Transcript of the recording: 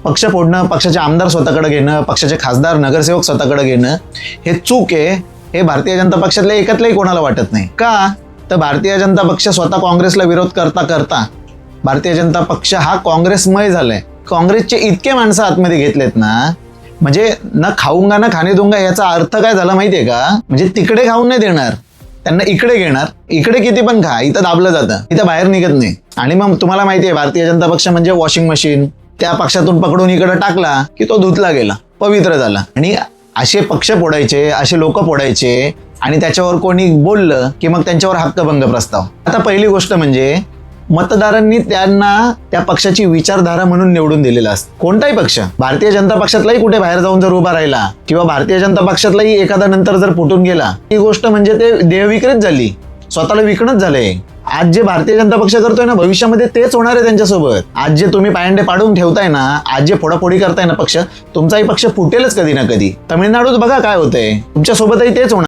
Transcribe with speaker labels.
Speaker 1: पक्ष फोडणं, पक्षाचे आमदार स्वतःकडे घेणं, पक्षाचे खासदार नगरसेवक स्वतःकडे घेणं हे चूक आहे, हे भारतीय जनता पक्षातल्या एकातल्याही कोणाला वाटत नाही. का तर भारतीय जनता पक्ष स्वतः काँग्रेसला विरोध करता करता भारतीय जनता पक्ष हा काँग्रेसमय झालाय. काँग्रेसचे इतके माणसं आतमध्ये घेतलेत ना, म्हणजे न खाऊंगा ना खाणे दूंगा याचा अर्थ काय झाला माहितीये का? म्हणजे तिकडे खाऊन नाही देणार, त्यांना इकडे घेणार. इकडे किती पण खा, इथं दाबलं जातं, इथं बाहेर निघत नाही. आणि मग तुम्हाला माहितीये भारतीय जनता पक्ष म्हणजे वॉशिंग मशीन. त्या पक्षातून पकडून इकडे टाकला की तो धुतला गेला, पवित्र झाला. आणि असे पक्ष फोडायचे, असे लोक फोडायचे आणि त्याच्यावर कोणी बोललं की मग त्यांच्यावर हक्कभंग प्रस्ताव. आता पहिली गोष्ट म्हणजे मतदारांनी त्यांना त्या पक्षाची विचारधारा म्हणून निवडून दिलेला असतं. कोणताही पक्ष, भारतीय जनता पक्षातलाही कुठे बाहेर जाऊन जर उभा राहिला किंवा भारतीय जनता पक्षातलाही एखादा नंतर जर फुटून गेला, ही गोष्ट म्हणजे ते देहविक्रत झाली, स्वतःला विकणंच झालंय. आज जे भारतीय जनता पक्ष करतोय ना, भविष्यामध्ये तेच होणार आहे त्यांच्यासोबत. आज जे तुम्ही पायंडे पाडून ठेवताय ना, आज जे फोडाफोडी करताय ना पक्ष, तुमचाही पक्ष फुटेलच कधी ना कधी. तमिळनाडूत बघा काय होतंय, तुमच्या सोबतही तेच होणार.